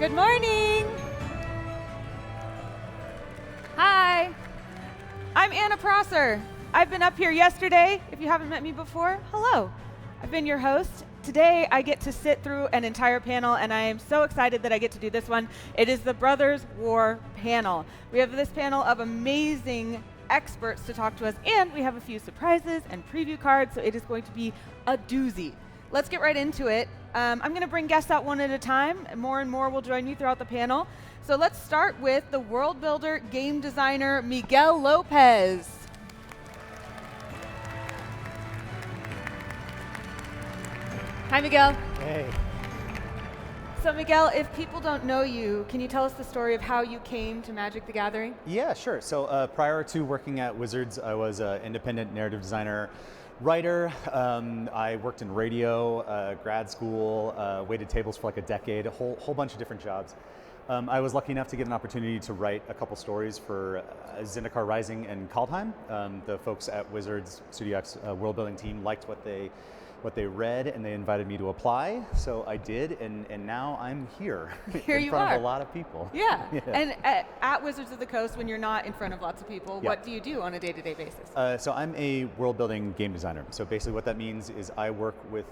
Good morning. Hi, I'm Anna Prosser. I've been up here yesterday. If you haven't met me before, hello. I've been your host. Today I get to sit through an entire panel, and I am so excited that I get to do this one. It is the Brothers War panel. We have this panel of amazing experts to talk to us, and we have a few surprises and preview cards, so it is going to be a doozy. Let's get right into it. I'm going to bring guests out one at a time, and more will join me throughout the panel. So let's start with the world builder, game designer, Miguel Lopez. Hi, Miguel. Hey. So Miguel, if people don't know you, can you tell us the story of how you came to Magic the Gathering? Yeah, sure. So prior to working at Wizards, I was an independent narrative designer, writer. I worked in radio, grad school, waited tables for like a decade, a whole bunch of different jobs. I was lucky enough to get an opportunity to write a couple stories for Zendikar Rising and Kaldheim. The folks at Wizards Studio X world building team liked what they read, and they invited me to apply. So I did, and now I'm here in front of a lot of people. Yeah. And at Wizards of the Coast, when you're not in front of lots of people, what do you do on a day-to-day basis? So I'm a world building game designer. So basically what that means is I work with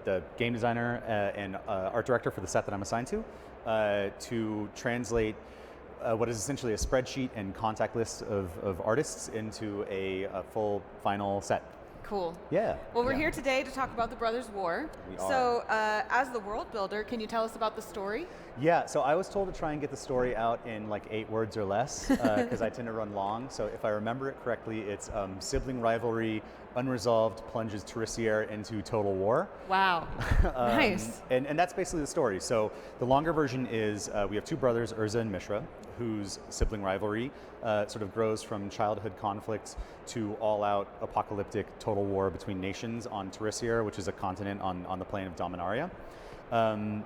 the game designer and art director for the set that I'm assigned to translate what is essentially a spreadsheet and contact list of artists into a full final set. Cool. Yeah. Well, we're here today to talk about the Brothers War. We are. So, as the world builder, can you tell us about the story? Yeah, so I was told to try and get the story out in like 8 words or less, because I tend to run long. So if I remember it correctly, it's sibling rivalry, unresolved, plunges Tarissier into total war. Wow, nice. And that's basically the story. So the longer version is we have 2 brothers, Urza and Mishra, whose sibling rivalry sort of grows from childhood conflicts to all-out apocalyptic total war between nations on Tarissier, which is a continent on the plane of Dominaria.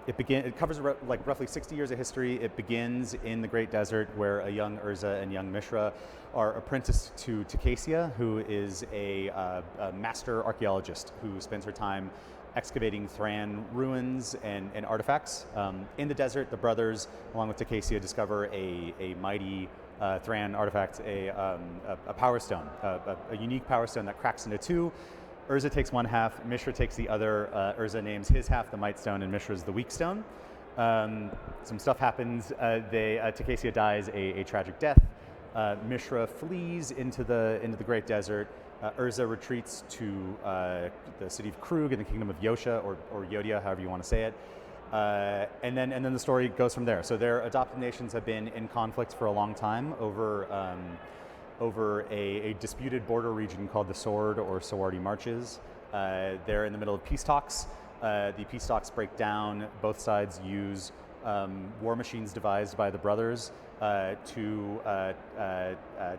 It covers like roughly 60 years of history. It begins in the Great Desert, where a young Urza and young Mishra are apprenticed to Tacasia, who is a master archaeologist who spends her time excavating Thran ruins and artifacts. In the desert, the brothers, along with Tacasia, discover a mighty Thran artifact, a power stone, a unique power stone that cracks into 2. Urza takes one half, Mishra takes the other. Urza names his half the Might Stone, and Mishra's the Weak Stone. Some stuff happens. Tacasia dies a tragic death. Mishra flees into the Great Desert. Urza retreats to the city of Krug in the kingdom of Yosha, or Yodia, however you want to say it. And then the story goes from there. So their adopted nations have been in conflict for a long time over a disputed border region called the Sword or Sowardi Marches. They're in the middle of peace talks. The peace talks break down. Both sides use war machines devised by the brothers to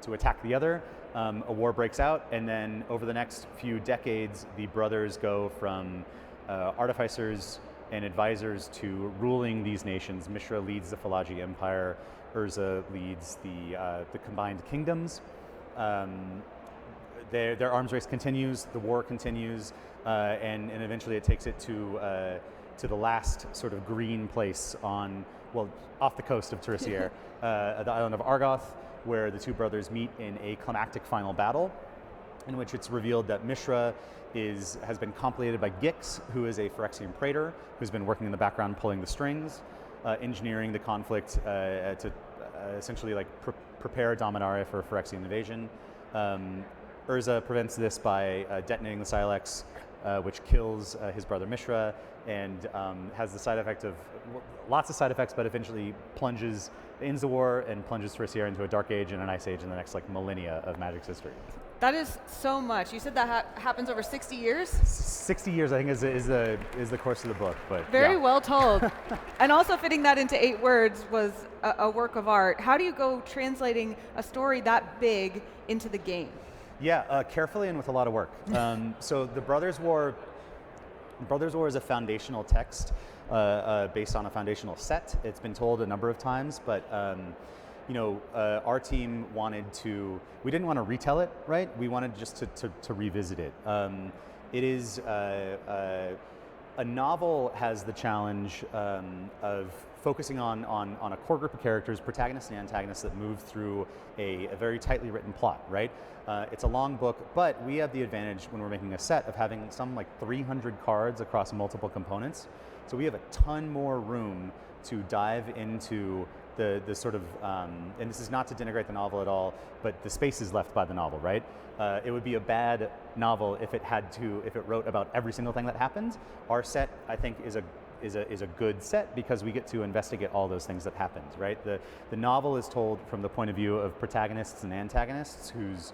attack the other. A war breaks out, and then over the next few decades, the brothers go from artificers and advisors to ruling these nations. Mishra leads the Falaji Empire. Urza leads the combined kingdoms. Their arms race continues, the war continues, and eventually it takes it to the last sort of green place off the coast of Tarissier, the island of Argoth, where the 2 brothers meet in a climactic final battle, in which it's revealed that Mishra has been compilated by Gix, who is a Phyrexian praetor, who's been working in the background pulling the strings, engineering the conflict to essentially like prepare Dominaria for a Phyrexian invasion. Urza prevents this by detonating the Silex, which kills his brother Mishra, and has the side effect of lots of side effects, but eventually ends the war and plunges Tarissier into a dark age and an ice age in the next like millennia of Magic's history. That is so much. You said that happens over 60 years? 60 years, I think, is the course of the book. But Very well told. And also fitting that into 8 words was a work of art. How do you go translating a story that big into the game? Yeah, carefully and with a lot of work. So the Brothers War is a foundational text based on a foundational set. It's been told a number of times, but our team we didn't want to retell it, right? We wanted just to revisit it. It is, a novel has the challenge of focusing on a core group of characters, protagonists and antagonists that move through a very tightly written plot, right? It's a long book, but we have the advantage when we're making a set of having some like 300 cards across multiple components. So we have a ton more room to dive into the sort of, and this is not to denigrate the novel at all, but the spaces left by the novel, right? It would be a bad novel if it wrote about every single thing that happened. Our set, I think, is a good set because we get to investigate all those things that happened, right? The novel is told from the point of view of protagonists and antagonists whose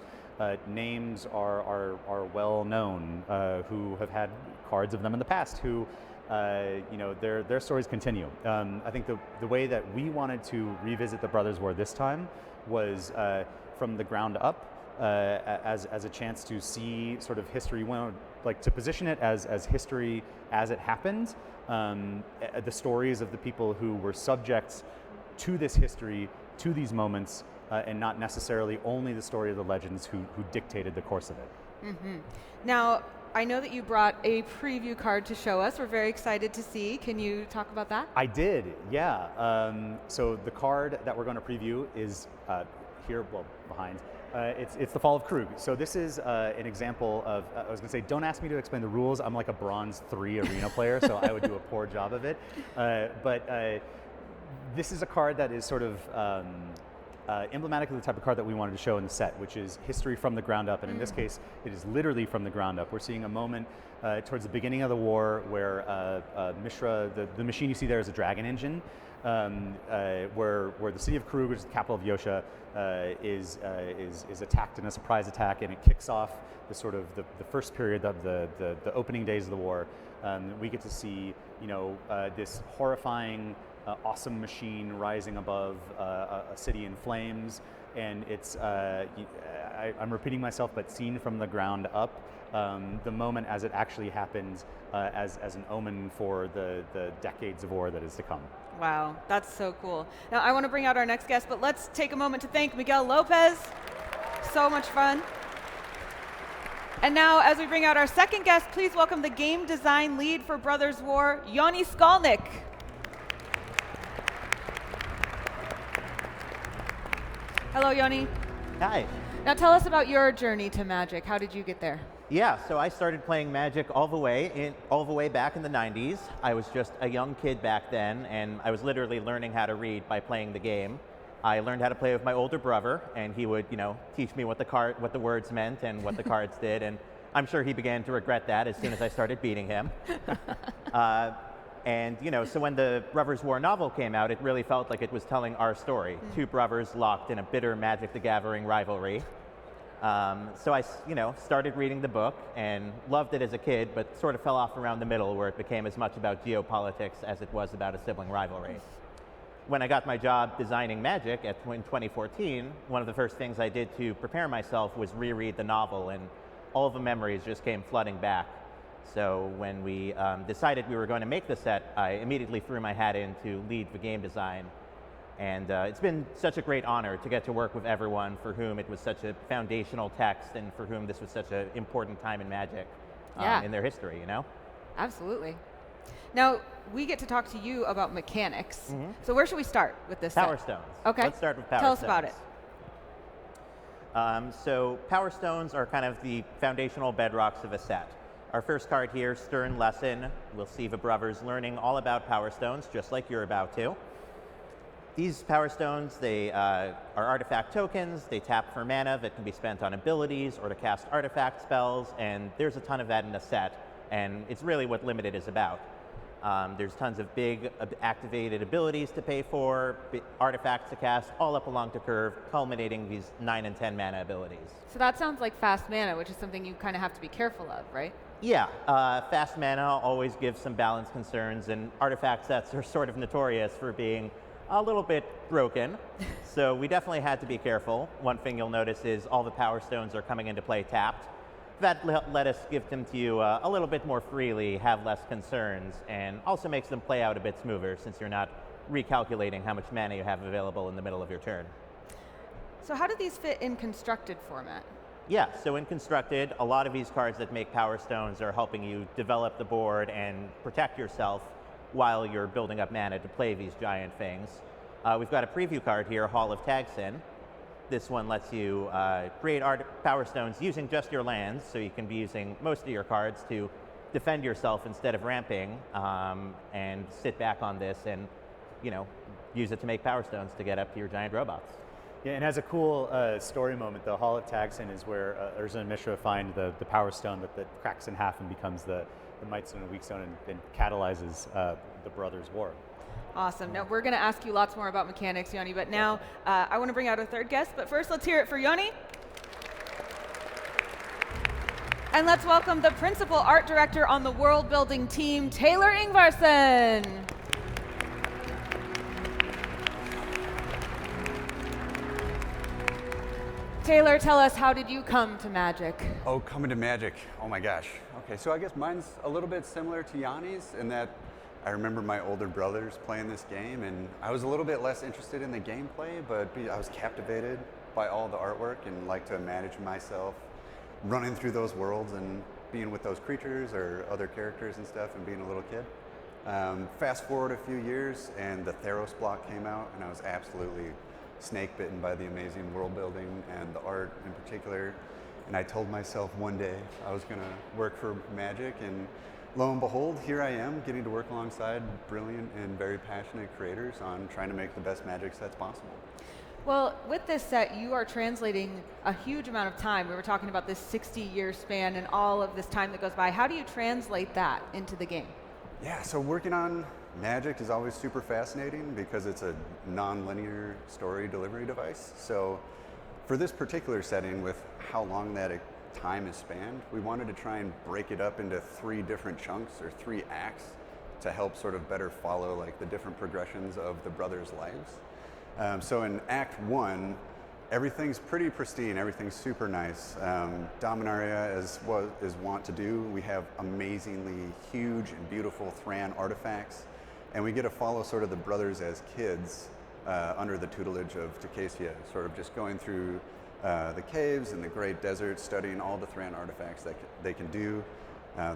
names are well known, who have had cards of them in the past, who their stories continue. I think the way that we wanted to revisit the Brothers' War this time was from the ground up, as a chance to see sort of history, to position it as history as it happened, the stories of the people who were subjects to this history, to these moments, and not necessarily only the story of the legends who dictated the course of it. Mm-hmm. Now, I know that you brought a preview card to show us. We're very excited to see. Can you talk about that? I did, yeah. So the card that we're going to preview is here, behind. It's the Fall of Krug. So this is an example of, I was going to say, don't ask me to explain the rules. I'm like a bronze 3 arena player, so I would do a poor job of it. But this is a card that is sort of emblematic of the type of card that we wanted to show in the set, which is history from the ground up. And in this case, it is literally from the ground up. We're seeing a moment towards the beginning of the war where Mishra, the machine you see there is a dragon engine, where the city of Krug, which is the capital of Yosha, is attacked in a surprise attack, and it kicks off the sort of the first period of the opening days of the war. We get to see this horrifying, awesome machine rising above a city in flames, and it's I'm repeating myself, but seen from the ground up, the moment as it actually happens, as an omen for the decades of war that is to come. Wow, that's so cool. Now I want to bring out our next guest, but let's take a moment to thank Miguel Lopez. So much fun. And now, as we bring out our second guest, please welcome the game design lead for Brothers' War, Yoni Skolnik. Hello, Yoni. Hi. Now tell us about your journey to Magic. How did you get there? Yeah, so I started playing Magic all the way back in the 90s. I was just a young kid back then, and I was literally learning how to read by playing the game. I learned how to play with my older brother, and he would, teach me what the words meant and what the cards did, and I'm sure he began to regret that as soon as I started beating him. So when the Brothers' War novel came out, it really felt like it was telling our story. Two brothers locked in a bitter Magic the Gathering rivalry. So I, started reading the book and loved it as a kid, but sort of fell off around the middle where it became as much about geopolitics as it was about a sibling rivalry. When I got my job designing Magic in 2014, one of the first things I did to prepare myself was reread the novel, and all the memories just came flooding back. So when we decided we were going to make the set, I immediately threw my hat in to lead the game design. And it's been such a great honor to get to work with everyone for whom it was such a foundational text and for whom this was such an important time in Magic in their history, Absolutely. Now, we get to talk to you about mechanics. Mm-hmm. So where should we start with this Power set? Stones. Okay. Let's start with Power Tell Stones. us about it. So Power Stones are kind of the foundational bedrocks of a set. Our first card here, Stern Lesson. We'll see the brothers learning all about Power Stones, just like you're about to. These Power Stones, they are artifact tokens. They tap for mana that can be spent on abilities or to cast artifact spells, and there's a ton of that in the set, and it's really what Limited is about. There's tons of big activated abilities to pay for, artifacts to cast, all up along the curve, culminating these 9 and 10 mana abilities. So that sounds like fast mana, which is something you kind of have to be careful of, right? Yeah, fast mana always gives some balance concerns, and artifact sets are sort of notorious for being a little bit broken. So we definitely had to be careful. One thing you'll notice is all the Power Stones are coming into play tapped. That let us give them to you a little bit more freely, have less concerns, and also makes them play out a bit smoother since you're not recalculating how much mana you have available in the middle of your turn. So how do these fit in constructed format? Yeah, so in Constructed, a lot of these cards that make Power Stones are helping you develop the board and protect yourself while you're building up mana to play these giant things. We've got a preview card here, Hall of Tagsin. This one lets you create power stones using just your lands, so you can be using most of your cards to defend yourself instead of ramping, and sit back on this and, you know, use it to make power stones to get up to your giant robots. Yeah, and has a cool story moment. The Hall of Tagsin is where Urza and Mishra find the power stone that cracks in half and becomes the might stone and weak stone and catalyzes the brothers' war. Awesome. Now, we're going to ask you lots more about mechanics, Yoni, but now I want to bring out our third guest. But first, let's hear it for Yoni. And let's welcome the principal art director on the world building team, Taylor Ingvarsson. Taylor, tell us, how did you come to Magic? Oh, coming to Magic. Oh my gosh. Okay, so I guess mine's a little bit similar to Yoni's in that I remember my older brothers playing this game, and I was a little bit less interested in the gameplay, but I was captivated by all the artwork and liked to imagine myself running through those worlds and being with those creatures or other characters and stuff and being a little kid. Fast forward a few years and the Theros block came out, and I was absolutely snake bitten by the amazing world building and the art in particular. And I told myself one day I was going to work for Magic, and lo and behold, here I am getting to work alongside brilliant and very passionate creators on trying to make the best Magic sets possible. Well, with this set, you are translating a huge amount of time. We were talking about this 60-year span and all of this time that goes by. How do you translate that into the game? Yeah, so working on Magic is always super fascinating because it's a non-linear story delivery device. So for this particular setting, with how long that time is spanned, we wanted to try and break it up into 3 different chunks or 3 acts to help sort of better follow like the different progressions of the brothers' lives. So in Act 1, everything's pretty pristine, everything's super nice. Dominaria, as is wont to do, we have amazingly huge and beautiful Thran artifacts, and we get to follow sort of the brothers as kids under the tutelage of Takesia, sort of just going through the caves and the great desert, studying all the Thran artifacts that they can do.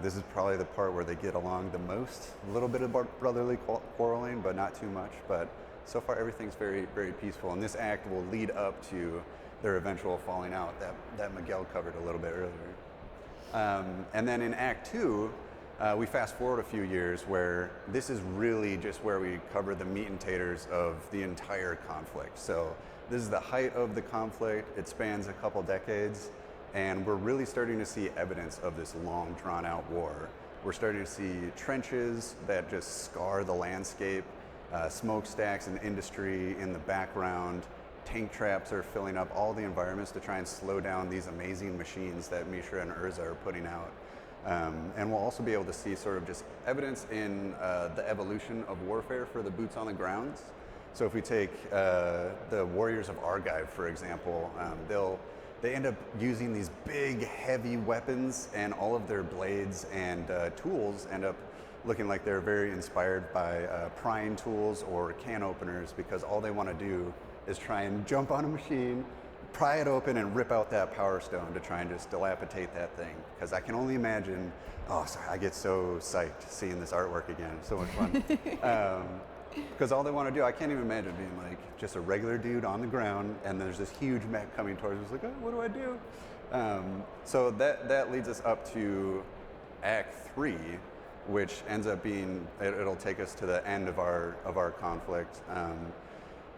This is probably the part where they get along the most. A little bit of brotherly quarreling, but not too much. But so far, everything's very, very peaceful. And this act will lead up to their eventual falling out that Miguel covered a little bit earlier. And then in Act 2, we fast forward a few years where this is really just where we cover the meat and taters of the entire conflict. So this is the height of the conflict. It spans a couple decades, and we're really starting to see evidence of this long, drawn-out war. We're starting to see trenches that just scar the landscape, smokestacks and industry in the background. Tank traps are filling up all the environments to try and slow down these amazing machines that Mishra and Urza are putting out. And we'll also be able to see sort of just evidence in the evolution of warfare for the boots on the grounds. So if we take the Warriors of Argive, for example, they end up using these big, heavy weapons, and all of their blades and tools end up looking like they're very inspired by prying tools or can openers, because all they want to do is try and jump on a machine, pry it open, and rip out that power stone to try and just dilapidate that thing. Because I can only imagine, I get so psyched seeing this artwork again. So much fun. Because all they want to do, I can't even imagine being like just a regular dude on the ground, and there's this huge mech coming towards us, like, what do I do? So that leads us up to Act 3, which ends up being, it'll take us to the end of our conflict.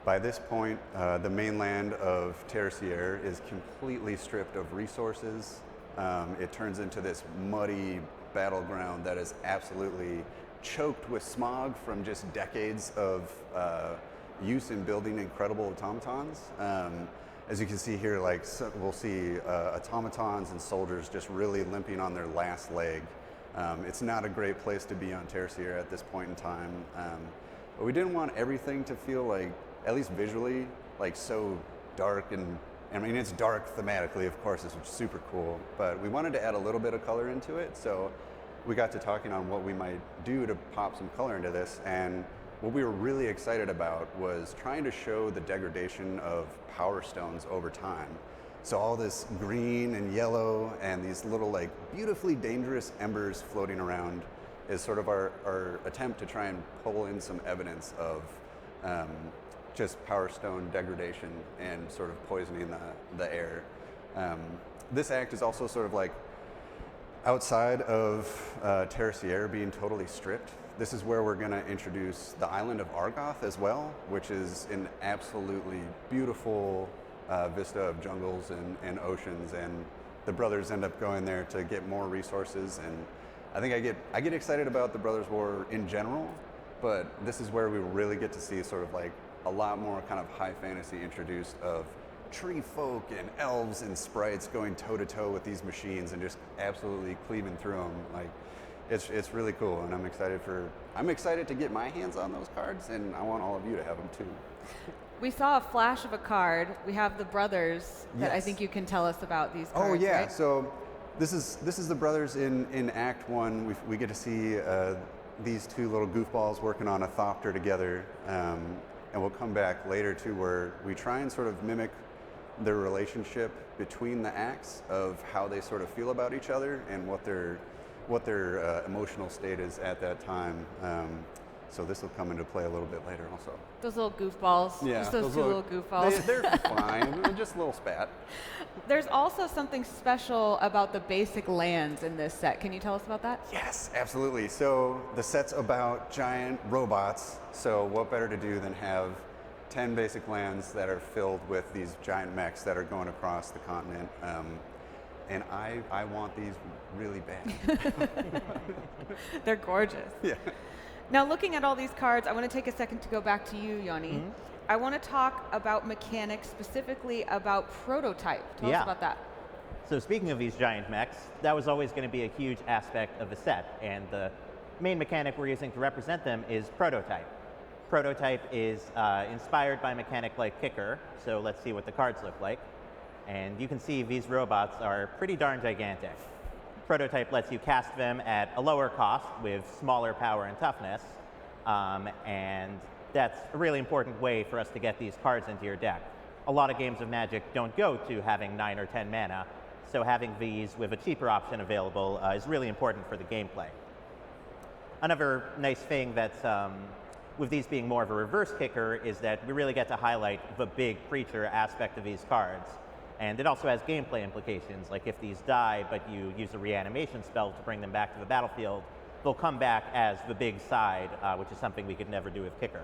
By this point, the mainland of Tertiaire is completely stripped of resources. It turns into this muddy battleground that is absolutely choked with smog from just decades of use in building incredible automatons. As you can see here, we'll see automatons and soldiers just really limping on their last leg. It's not a great place to be on Tertiaire at this point in time. But we didn't want everything to feel like, at least visually, like so dark, and I mean, it's dark thematically, of course, it's super cool, but we wanted to add a little bit of color into it. So we got to talking on what we might do to pop some color into this, and what we were really excited about was trying to show the degradation of power stones over time. So all this green and yellow and these little like beautifully dangerous embers floating around is sort of our attempt to try and pull in some evidence of just Power Stone degradation and sort of poisoning the air. This act is also sort of like outside of Tertiaire being totally stripped. This is where we're going to introduce the island of Argoth as well, which is an absolutely beautiful vista of jungles and oceans, and the brothers end up going there to get more resources. And I think I get excited about the Brothers' War in general, but this is where we really get to see sort of like a lot more kind of high fantasy introduced of tree folk and elves and sprites going toe to toe with these machines and just absolutely cleaving through them. Like, it's really cool, and I'm excited to get my hands on those cards, and I want all of you to have them too. We saw a flash of a card. We have the brothers that I think you can tell us about these cards. Oh yeah, right? So this is the brothers in Act 1. We get to see these two little goofballs working on a thopter together, and we'll come back later to where we try and sort of mimic their relationship between the acts of how they sort of feel about each other and what their emotional state is at that time. So this will come into play a little bit later also. Those little goofballs. Yeah, Just those two little goofballs. They're fine. Just a little spat. There's also something special about the basic lands in this set. Can you tell us about that? Yes, absolutely. So the set's about giant robots. So what better to do than have 10 basic lands that are filled with these giant mechs that are going across the continent. And I want these really bad. They're gorgeous. Yeah. Now, looking at all these cards, I want to take a second to go back to you, Yoni. Mm-hmm. I want to talk about mechanics, specifically about prototype. Tell us about that. So speaking of these giant mechs, that was always going to be a huge aspect of the set, and the main mechanic we're using to represent them is prototype. Prototype is inspired by a mechanic like Kicker, so let's see what the cards look like. And you can see these robots are pretty darn gigantic. Prototype lets you cast them at a lower cost with smaller power and toughness, and that's a really important way for us to get these cards into your deck. A lot of games of Magic don't go to having 9 or 10 mana, so having these with a cheaper option available is really important for the gameplay. Another nice thing that's with these being more of a reverse kicker is that we really get to highlight the big creature aspect of these cards. And it also has gameplay implications, like if these die but you use a reanimation spell to bring them back to the battlefield, they'll come back as the big side, which is something we could never do with Kicker.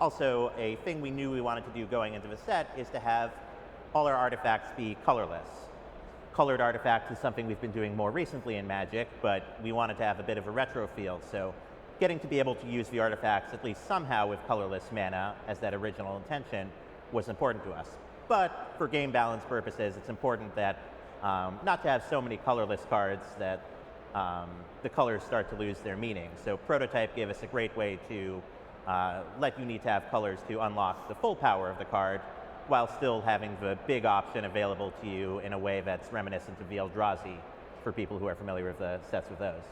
Also, a thing we knew we wanted to do going into the set is to have all our artifacts be colorless. Colored artifacts is something we've been doing more recently in Magic, but we wanted to have a bit of a retro feel, so getting to be able to use the artifacts at least somehow with colorless mana as that original intention was important to us. But for game balance purposes, it's important that not to have so many colorless cards that the colors start to lose their meaning. So Prototype gave us a great way to let you need to have colors to unlock the full power of the card while still having the big option available to you in a way that's reminiscent of the Eldrazi for people who are familiar with the sets with those.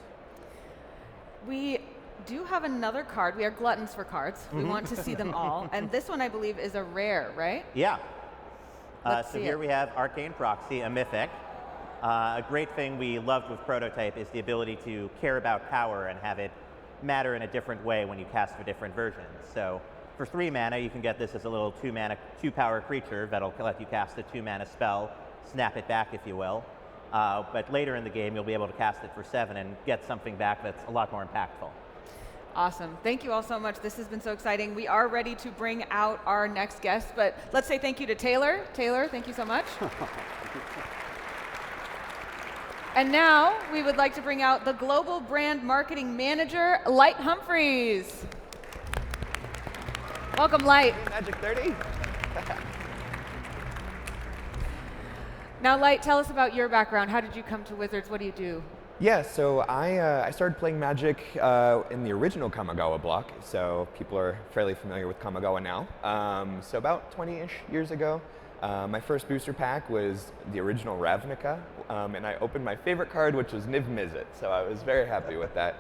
We do have another card. We are gluttons for cards. We want to see them all. And this one, I believe, is a rare, right? Yeah. Let's so see here it. we have Arcane Proxy, a mythic. A great thing we loved with Prototype is the ability to care about power and have it matter in a different way when you cast for different versions. So for 3 mana, you can get this as a little 2-power creature that'll let you cast a 2-mana spell, snap it back if you will. But later in the game, you'll be able to cast it for 7 and get something back that's a lot more impactful. Awesome. Thank you all so much. This has been so exciting. We are ready to bring out our next guest, but let's say thank you to Taylor. Taylor, thank you so much. And now we would like to bring out the Global Brand Marketing Manager, Light Humphreys. Welcome, Light. Magic 30. Now, Light, tell us about your background. How did you come to Wizards? What do you do? Yeah, so I started playing Magic in the original Kamigawa block, so people are fairly familiar with Kamigawa now. So about 20-ish years ago, my first booster pack was the original Ravnica, and I opened my favorite card, which was Niv Mizzet, so I was very happy with that.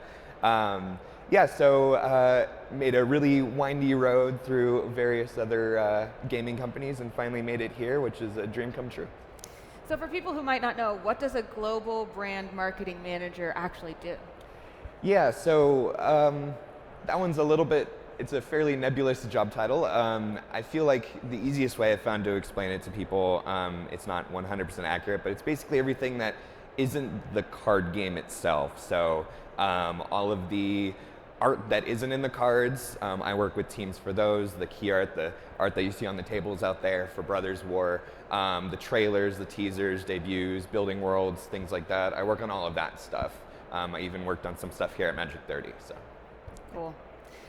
Yeah, so made a really windy road through various other gaming companies and finally made it here, which is a dream come true. So for people who might not know, what does a Global Brand Marketing Manager actually do? Yeah, so that one's a little bit, it's a fairly nebulous job title. I feel like the easiest way I've found to explain it to people, it's not 100% accurate, but it's basically everything that isn't the card game itself. So all of the art that isn't in the cards, I work with teams for those, the key art, the art that you see on the tables out there for Brothers War, the trailers, the teasers, debuts, building worlds, things like that. I work on all of that stuff. I even worked on some stuff here at Magic 30. So. Cool.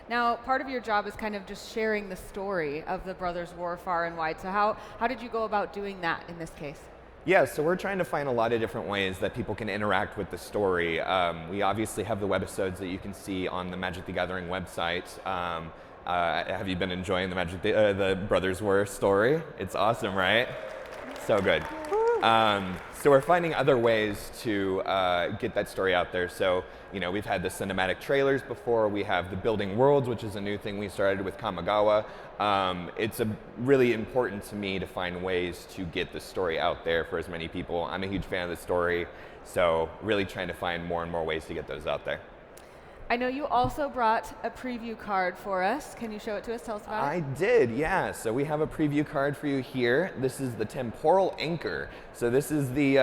Now, part of your job is kind of just sharing the story of the Brothers War far and wide. So how did you go about doing that in this case? Yeah, so we're trying to find a lot of different ways that people can interact with the story. We obviously have the webisodes that you can see on the Magic the Gathering website. Have you been enjoying the Brothers War story? It's awesome, right? So good. So we're finding other ways to get that story out there. So, you know, we've had the cinematic trailers before. We have the building worlds, which is a new thing we started with Kamigawa. It's really important to me to find ways to get the story out there for as many people. I'm a huge fan of the story, so really trying to find more and more ways to get those out there. I know you also brought a preview card for us. Can you show it to us? Tell us about it. I did, yeah. So we have a preview card for you here. This is the Temporal Anchor. So this is the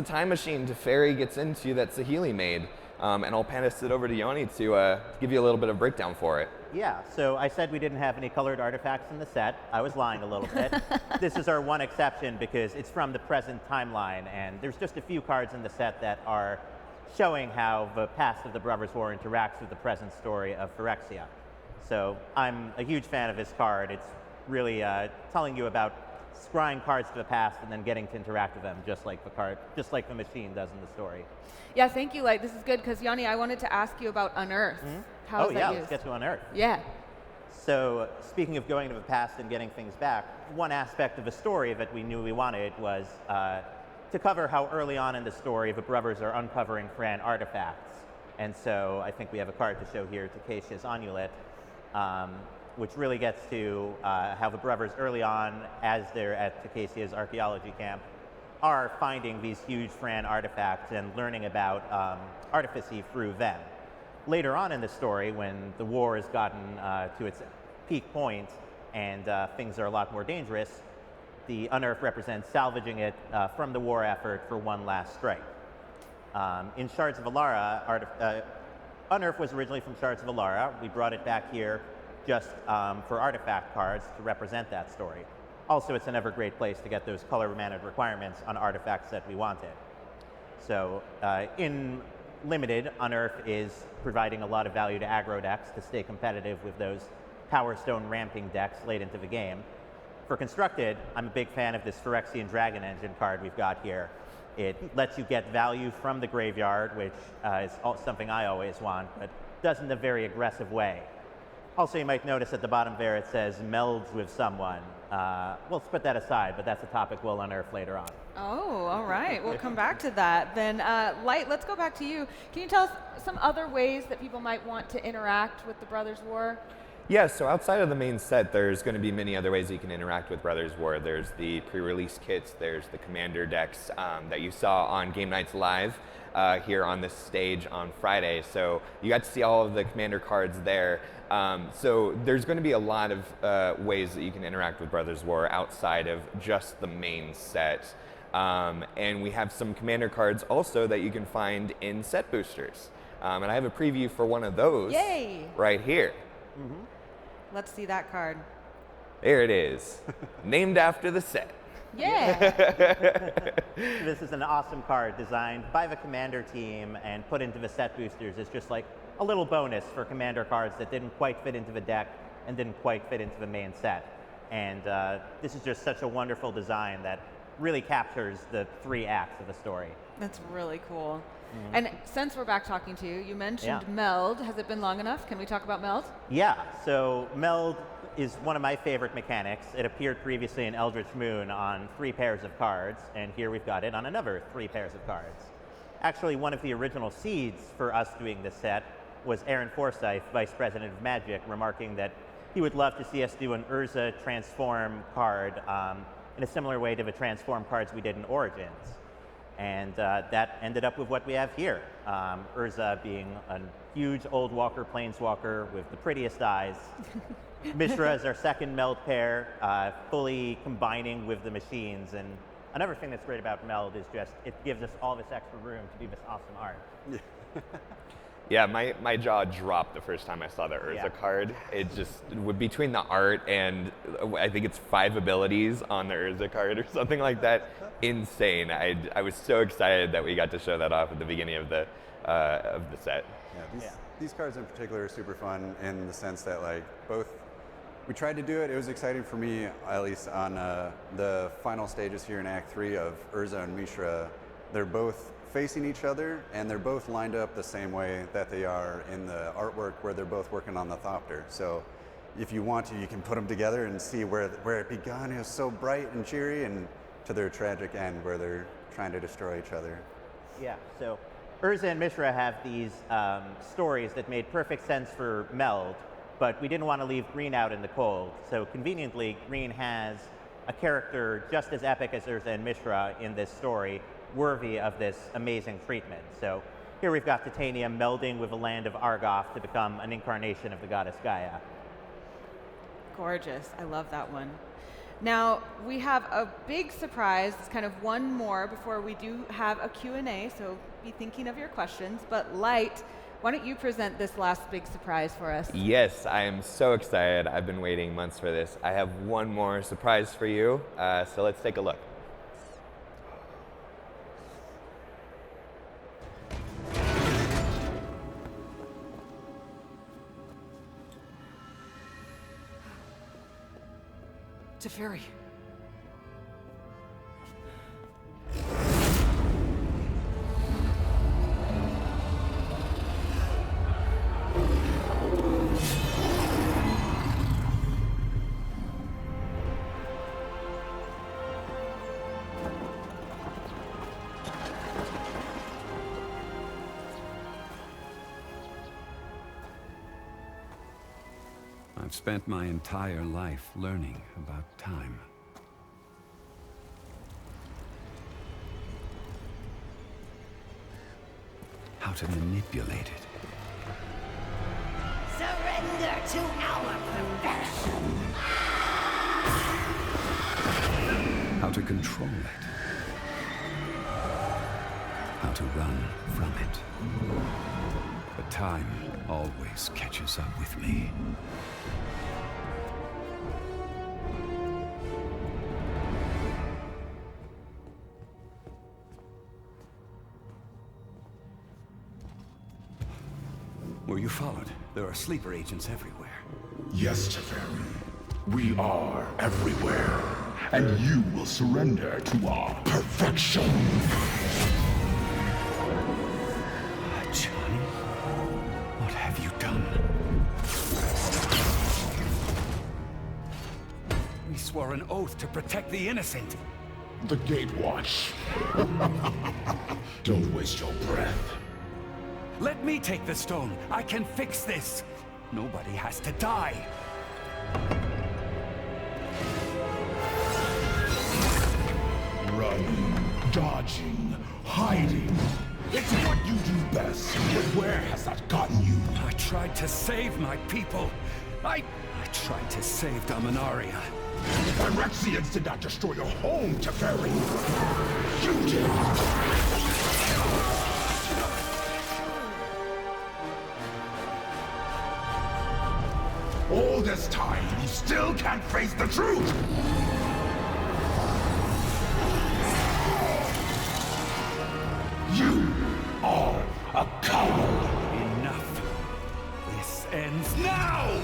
time machine Teferi gets into that Saheeli made. And I'll pass it over to Yoni to give you a little bit of breakdown for it. Yeah, so I said we didn't have any colored artifacts in the set. I was lying a little bit. This is our one exception because it's from the present timeline, and there's just a few cards in the set that are showing how the past of the Brothers War interacts with the present story of Phyrexia. So I'm a huge fan of this card. It's really telling you about scrying cards to the past and then getting to interact with them, just like the machine does in the story. Yeah, thank you, Light. This is good because, Yoni, I wanted to ask you about Unearth. Mm-hmm. How is that used? Let's get to Unearth. Yeah. So speaking of going to the past and getting things back, one aspect of the story that we knew we wanted was to cover how early on in the story the brothers are uncovering Fran artifacts. And so I think we have a card to show here, Takeshia's Amulet, which really gets to how the brothers early on, as they're at Takeshia's archaeology camp, are finding these huge Fran artifacts and learning about artificy through them. Later on in the story, when the war has gotten to its peak point and things are a lot more dangerous, the Unearth represents salvaging it from the war effort for one last strike. In Shards of Alara, Unearth was originally from Shards of Alara. We brought it back here just for artifact cards to represent that story. Also, it's an ever great place to get those color-mannered requirements on artifacts that we wanted. So in Limited, Unearth is providing a lot of value to aggro decks to stay competitive with those Power Stone ramping decks late into the game. For Constructed, I'm a big fan of this Phyrexian Dragon Engine card we've got here. It lets you get value from the graveyard, which is something I always want, but does in a very aggressive way. Also, you might notice at the bottom there it says melds with someone. We'll put that aside, but that's a topic we'll unearth later on. Oh, all right. We'll come back to that. Then, Light, let's go back to you. Can you tell us some other ways that people might want to interact with the Brothers War? Yeah, so outside of the main set, there's going to be many other ways that you can interact with Brothers War. There's the pre-release kits, there's the commander decks that you saw on Game Nights Live here on this stage on Friday. So you got to see all of the commander cards there. So there's going to be a lot of ways that you can interact with Brothers War outside of just the main set. And we have some commander cards also that you can find in set boosters. And I have a preview for one of those. Yay! Right here. Mm-hmm. Let's see that card. There it is, named after the set. Yeah. This is an awesome card designed by the Commander team and put into the set boosters. It's just like a little bonus for Commander cards that didn't quite fit into the deck and didn't quite fit into the main set. And this is just such a wonderful design that really captures the 3 acts of the story. That's really cool. Mm-hmm. And since we're back talking to you, you mentioned meld. Has it been long enough? Can we talk about meld? Yeah, so meld is one of my favorite mechanics. It appeared previously in Eldritch Moon on 3 pairs of cards, and here we've got it on another 3 pairs of cards. Actually, one of the original seeds for us doing this set was Aaron Forsyth, Vice President of Magic, remarking that he would love to see us do an Urza transform card in a similar way to the transform cards we did in Origins. And that ended up with what we have here. Urza being a huge old walker planeswalker with the prettiest eyes. Mishra is our second meld pair, fully combining with the machines. And another thing that's great about meld is just it gives us all this extra room to do this awesome art. Yeah, my jaw dropped the first time I saw the Urza card. It just, between the art and I think it's 5 abilities on the Urza card or something like that, insane. I was so excited that we got to show that off at the beginning of the set. Yeah, these cards in particular are super fun in the sense that like we tried to do it. It was exciting for me, at least on the final stages here in Act 3 of Urza and Mishra. They're both facing each other, and they're both lined up the same way that they are in the artwork where they're both working on the Thopter. So if you want to, you can put them together and see where it begun. It was so bright and cheery, and to their tragic end where they're trying to destroy each other. Yeah, so Urza and Mishra have these stories that made perfect sense for meld, but we didn't want to leave Green out in the cold. So conveniently, Green has a character just as epic as Urza and Mishra in this story, worthy of this amazing treatment. So here we've got Titanium melding with the land of Argoth to become an incarnation of the goddess Gaia. Gorgeous. I love that one. Now, we have a big surprise. It's kind of one more before we do have a Q&A, so be thinking of your questions. But Light, why don't you present this last big surprise for us? Yes, I am so excited. I've been waiting months for this. I have one more surprise for you, so let's take a look. Teferi. I've spent my entire life learning about time. How to manipulate it. Surrender to our perversion. How to control it. How to run from it. But time always catches up with me. Were you followed? There are sleeper agents everywhere. Yes, Teferi. We are everywhere. And you will surrender to our perfection. Johnny? What have you done? We swore an oath to protect the innocent. The Gatewatch. Don't waste your breath. Let me take the stone. I can fix this. Nobody has to die. Running, dodging, hiding. It's what you do best. But where has that gotten you? I tried to save my people. I tried to save Dominaria. Phyrexians did not destroy your home, Teferi. You did. All this time, you still can't face the truth! You are a coward! Enough. This ends now!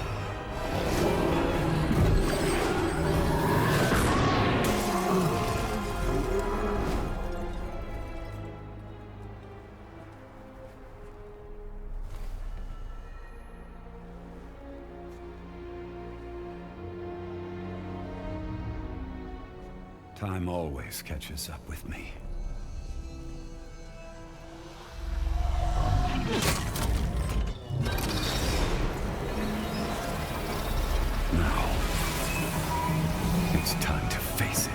Time always catches up with me. Now, it's time to face it.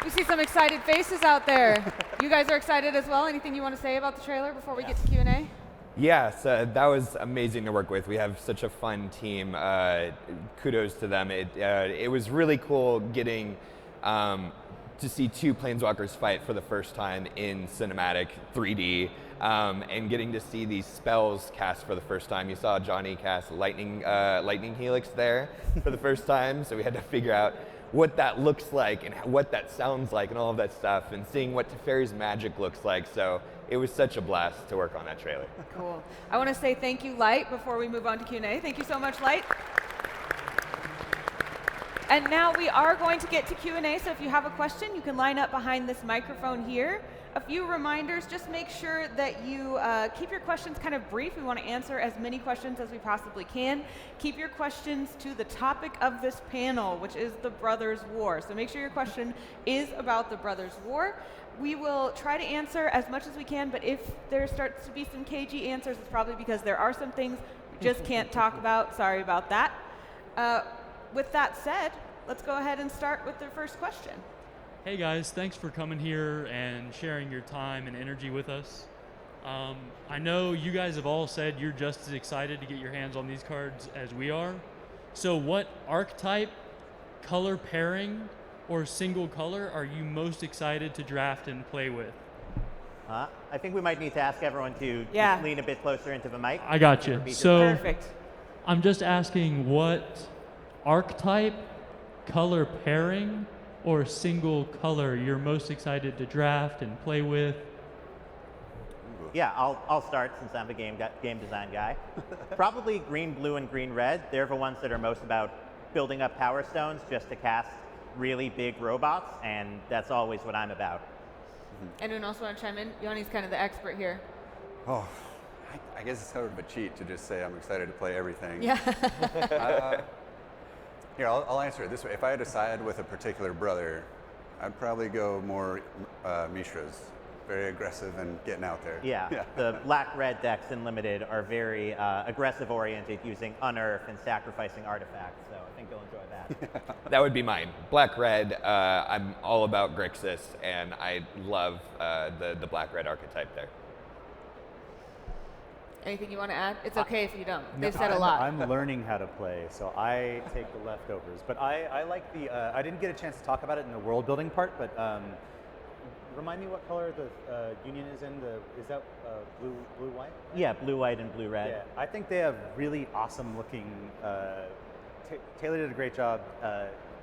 We see some excited faces out there. You guys are excited as well. Anything you want to say about the trailer before we get to Q&A? Yes, that was amazing to work with. We have such a fun team. Kudos to them. It was really cool getting to see two Planeswalkers fight for the first time in cinematic 3D, and getting to see these spells cast for the first time. You saw Johnny cast Lightning Helix there for the first time, so we had to figure out what that looks like and what that sounds like and all of that stuff, and seeing what Teferi's magic looks like. So it was such a blast to work on that trailer. Cool. I want to say thank you, Light, before we move on to Q&A. Thank you so much, Light. And now we are going to get to Q&A, so if you have a question, you can line up behind this microphone here. A few reminders, just make sure that you keep your questions kind of brief. We want to answer as many questions as we possibly can. Keep your questions to the topic of this panel, which is the Brothers' War. So make sure your question is about the Brothers' War. We will try to answer as much as we can, but if there starts to be some cagey answers, it's probably because there are some things we just can't talk about. Sorry about that. With that said, let's go ahead and start with the first question. Hey guys, thanks for coming here and sharing your time and energy with us. I know you guys have all said you're just as excited to get your hands on these cards as we are. So what archetype, color pairing, or single color are you most excited to draft and play with? I think we might need to ask everyone to just lean a bit closer into the mic. I got you. So Perfect. I'm just asking what archetype, color pairing, or single color you're most excited to draft and play with? Yeah, I'll start since I'm the game design guy. Probably green, blue, and green, red. They're the ones that are most about building up power stones just to cast really big robots, and that's always what I'm about. Anyone else want to chime in? Yoni's kind of the expert here. Oh, I guess it's sort of a cheat to just say I'm excited to play everything. Yeah. Here, I'll answer it this way. If I had to side with a particular brother, I'd probably go more Mishra's. Very aggressive and getting out there. Yeah. The black-red decks in Limited are very aggressive-oriented, using Unearth and sacrificing artifacts, so I think you'll enjoy that. That would be mine. Black-red, I'm all about Grixis, and I love the black-red archetype there. Anything you want to add? It's okay if you don't. They've said a lot. I'm learning how to play, so I take the leftovers. But I like the, I didn't get a chance to talk about it in the world building part, but remind me what color the Union is in. Is that blue-white? Right? Yeah, blue-white and blue-red. Yeah, I think they have really awesome looking, Taylor did a great job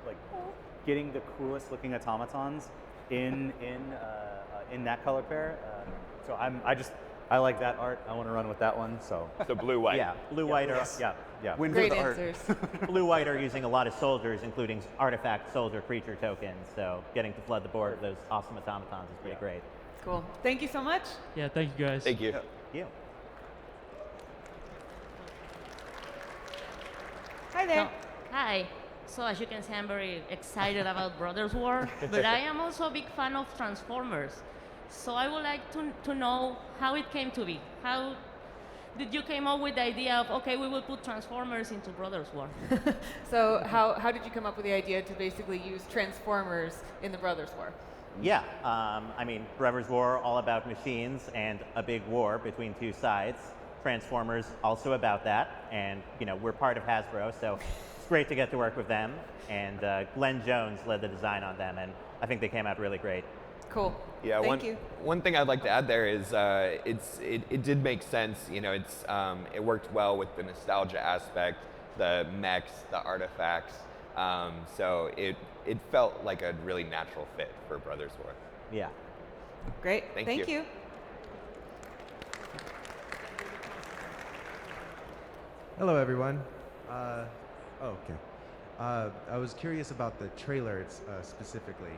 like getting the coolest looking automatons in that color pair. So I like that art. I want to run with that one. So blue-white. Yeah, blue-white yeah. Win Great for the answers. Blue-white are using a lot of soldiers, including artifact soldier creature tokens, so getting to flood the board with those awesome automatons is pretty great. Cool. Thank you so much. Yeah, thank you guys. Thank you. Thank you. Hi there. Hi. So as you can see, I'm very excited about Brothers' War, but I am also a big fan of Transformers. So I would like to know how it came to be. How did you came up with the idea of, okay, we will put Transformers into Brothers' War? So how did you come up with the idea to basically use Transformers in the Brothers' War? Yeah, I mean, Brothers' War, all about machines and a big war between two sides. Transformers, also about that, and we're part of Hasbro, so it's great to get to work with them. And Glenn Jones led the design on them, and I think they came out really great. Cool. Yeah, Thank you. One thing I'd like to add there is it did make sense. It worked well with the nostalgia aspect, the mechs, the artifacts. So it felt like a really natural fit for Brothers' War. Yeah. Great. Thank you. Hello, everyone. Okay. I was curious about the trailer specifically.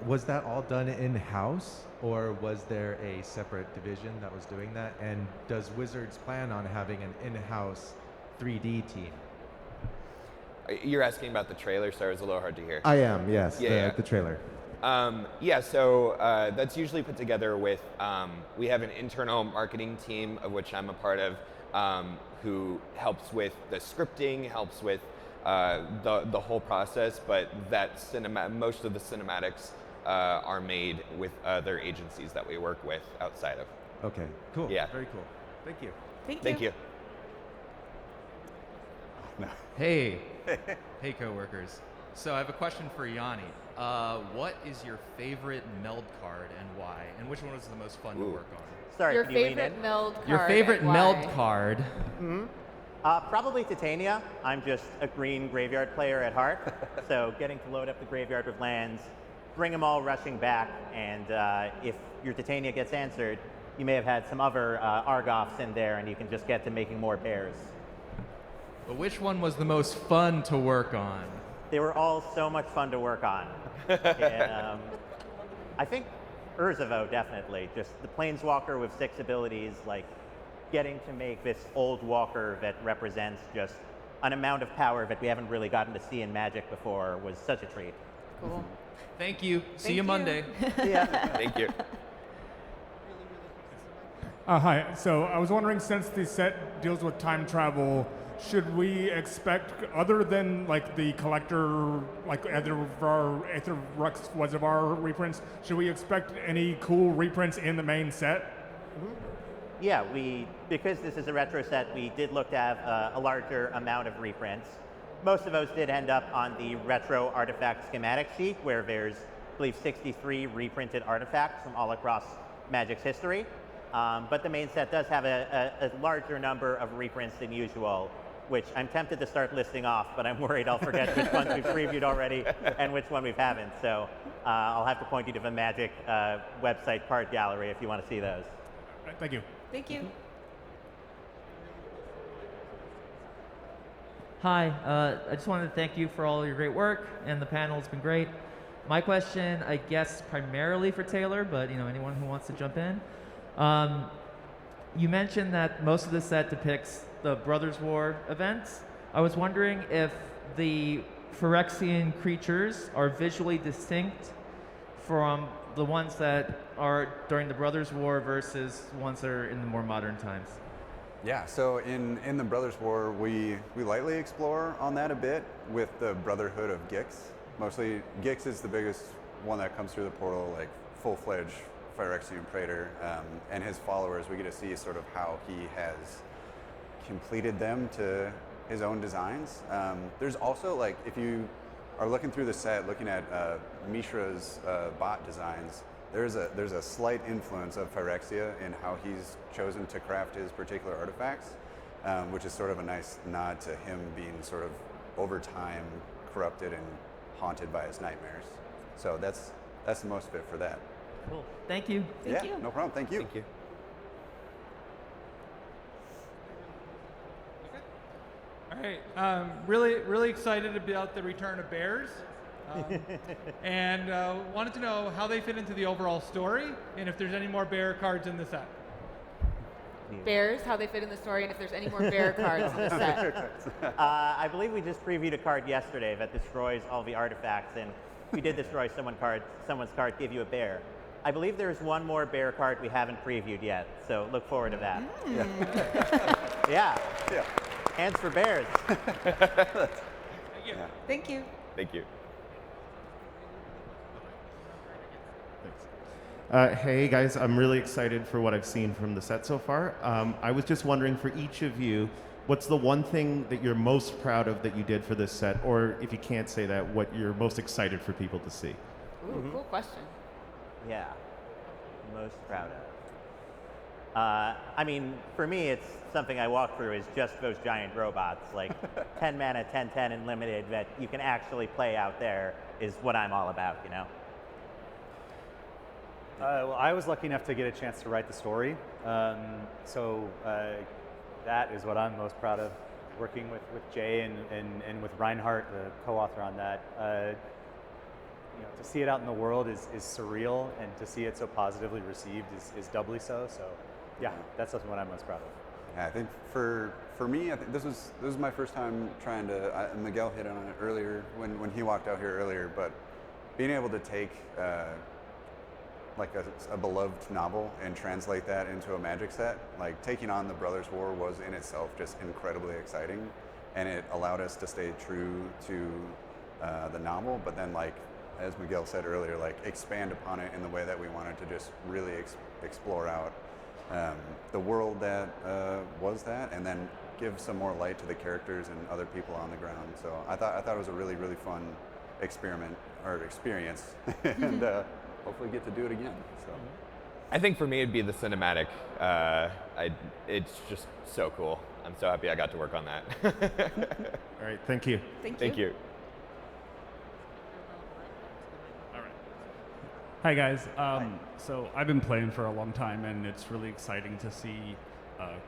Was that all done in-house, or was there a separate division that was doing that? And does Wizards plan on having an in-house 3D team? You're asking about the trailer, so it was a little hard to hear. I am, yes. Yeah. The trailer. So that's usually put together with, we have an internal marketing team of which I'm a part of, who helps with the scripting, helps with the whole process, but that most of the cinematics are made with other agencies that we work with outside of. Okay, cool. Yeah. Very cool. Thank you. Thank you. Hey, hey coworkers. So I have a question for Yoni. What is your favorite meld card and why? And which one was the most fun to work on? Sorry, Your could you lean favorite in? meld card. Your favorite and meld why? card. Probably Titania. I'm just a green graveyard player at heart. So getting to load up the graveyard with lands, bring them all rushing back, and if your Titania gets answered, you may have had some other Argoths in there, and you can just get to making more bears. But which one was the most fun to work on? They were all so much fun to work on. And, I think Urzavo, definitely. Just the Planeswalker with 6 abilities, like getting to make this old walker that represents just an amount of power that we haven't really gotten to see in Magic before was such a treat. Cool. Thank you. See you Monday. Yeah. Thank you. Hi. So I was wondering, since the set deals with time travel, should we expect, other than like the collector, like Aether Rux was of our reprints, should we expect any cool reprints in the main set? Yeah, because this is a retro set, we did look to have a larger amount of reprints. Most of those did end up on the retro artifact schematic sheet, where there's, I believe, 63 reprinted artifacts from all across Magic's history. But the main set does have a larger number of reprints than usual, which I'm tempted to start listing off, but I'm worried I'll forget which ones we've previewed already and which one we haven't. So I'll have to point you to the Magic website card gallery if you want to see those. Thank you. Thank you. Hi, I just wanted to thank you for all your great work, and the panel has been great. My question, I guess, primarily for Taylor, but anyone who wants to jump in. You mentioned that most of the set depicts the Brothers' War events. I was wondering if the Phyrexian creatures are visually distinct from the ones that are during the Brothers' War versus ones that are in the more modern times. Yeah, so in the Brothers' War, we lightly explore on that a bit with the Brotherhood of Gix. Mostly, Gix is the biggest one that comes through the portal, like full-fledged Phyrexian Praetor, and his followers. We get to see sort of how he has completed them to his own designs. There's also, like, if you are looking through the set, looking at Mishra's bot designs, there's a slight influence of Phyrexia in how he's chosen to craft his particular artifacts, which is sort of a nice nod to him being sort of over time corrupted and haunted by his nightmares. So that's the most of it for that. Cool. Thank you. Thank you. No problem. Thank you. Thank you. All right, really excited about the return of bears, and wanted to know how they fit into the overall story, and if there's any more bear cards in the set. Bears, how they fit in the story, and if there's any more bear cards in the set. I believe we just previewed a card yesterday that destroys all the artifacts, and if you did destroy someone's card, give you a bear. I believe there's one more bear card we haven't previewed yet, so look forward to that. Yeah. Hands for bears. Thank you. Thank you. Thank you. Hey guys, I'm really excited for what I've seen from the set so far. I was just wondering, for each of you, what's the one thing that you're most proud of that you did for this set, or if you can't say that, what you're most excited for people to see? Ooh, cool question. Yeah, most proud of. I mean, for me, it's something I walk through is just those giant robots, like 10 mana, 10/10 and limited that you can actually play out there is what I'm all about, you know? Well, I was lucky enough to get a chance to write the story, so that is what I'm most proud of, working with Jay and with Reinhardt, the co-author on that. To see it out in the world is surreal, and to see it so positively received is doubly so. So, yeah, that's something what I'm most proud of. Yeah, I think for me, I think this was my first time trying to. Miguel hit on it earlier when he walked out here earlier, but being able to take like a beloved novel and translate that into a Magic set, like taking on the Brothers' War was in itself just incredibly exciting. and it allowed us to stay true to the novel, but then like as Miguel said earlier, like expand upon it in the way that we wanted to just really explore out the world that was that, and then give some more light to the characters and other people on the ground. So I thought it was a really, really fun experiment or experience, and hopefully get to do it again. So I think for me it'd be the cinematic. It's just so cool. I'm so happy I got to work on that. All right, thank you. Thank you. Hi guys. So I've been playing for a long time, and it's really exciting to see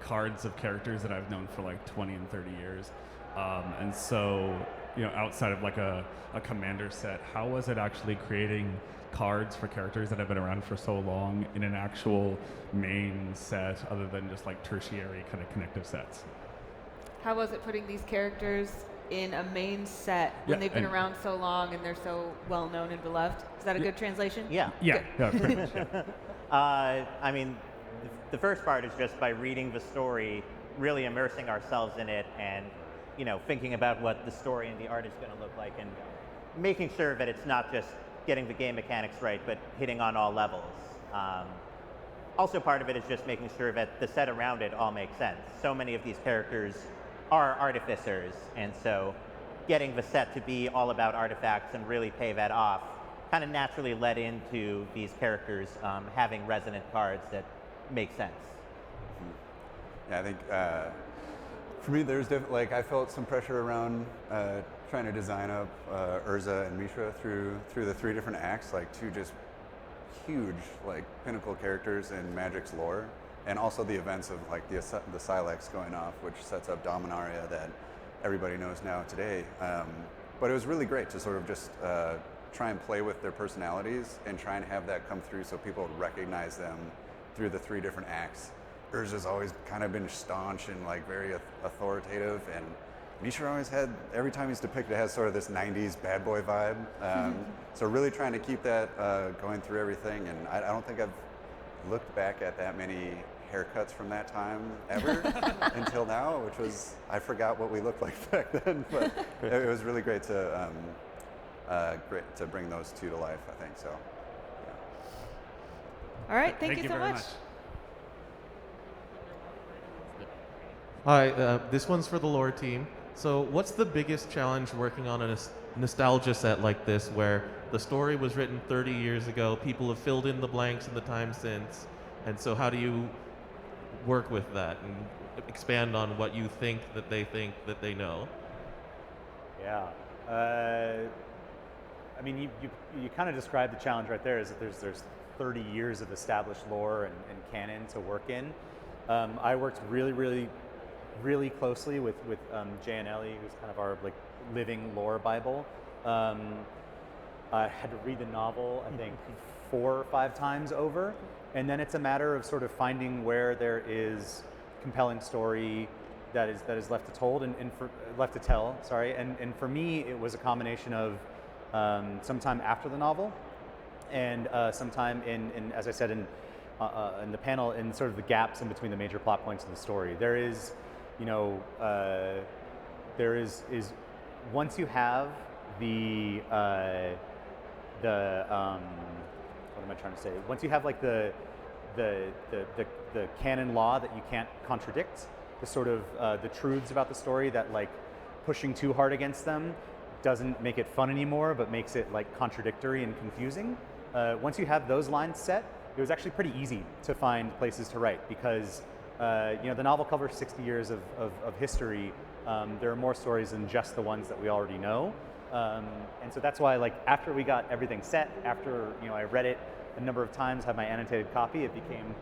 cards of characters that I've known for like 20 and 30 years. And so, outside of like a commander set, how was it actually creating cards for characters that have been around for so long in an actual main set, other than just like tertiary kind of connective sets? How was it putting these characters in a main set when they've been around so long and they're so well known and beloved? Is that a good translation? Yeah. Yeah, pretty much, yeah. I mean, the first part is just by reading the story, really immersing ourselves in it, and thinking about what the story and the art is going to look like, and making sure that it's not just getting the game mechanics right, but hitting on all levels. Also, part of it is just making sure that the set around it all makes sense. So many of these characters are artificers, and so getting the set to be all about artifacts and really pay that off kind of naturally led into these characters having resonant cards that make sense. Yeah, I think for me, there's I felt some pressure around trying to design up Urza and Mishra through the 3 different acts, like 2 just huge pinnacle characters in Magic's lore, and also the events of like the Silex going off, which sets up Dominaria that everybody knows now today. But it was really great to sort of just try and play with their personalities and try and have that come through so people would recognize them through the 3 different acts. Urza's always kind of been staunch and like very authoritative, and Mishra always had, every time he's depicted, has sort of this 90s bad boy vibe. So really trying to keep that going through everything, and I don't think I've looked back at that many haircuts from that time ever until now, which was, I forgot what we looked like back then, but it was really great to bring those 2 to life, I think, so. Yeah. All right, thank you so much. Hi, this one's for the lore team. So what's the biggest challenge working on a nostalgia set like this, where the story was written 30 years ago, people have filled in the blanks in the time since, and so how do you work with that and expand on what you think that they know? Yeah. I mean, you kind of described the challenge right there, is that there's 30 years of established lore and canon to work in. I worked really closely with Jay and Ellie, who's kind of our living lore Bible. I had to read the novel, I think, 4 or 5 times over, and then it's a matter of sort of finding where there is compelling story that is left to tell. And for me, it was a combination of sometime after the novel, and sometime in as I said in the panel, in sort of the gaps in between the major plot points of the story. There is, once you have the what am I trying to say? Once you have the canon law that you can't contradict, the sort of the truths about the story that pushing too hard against them doesn't make it fun anymore, but makes it contradictory and confusing. Once you have those lines set, it was actually pretty easy to find places to write, because the novel covers 60 years of history. There are more stories than just the ones that we already know. And so that's why, after we got everything set, after I read it a number of times, had my annotated copy, it became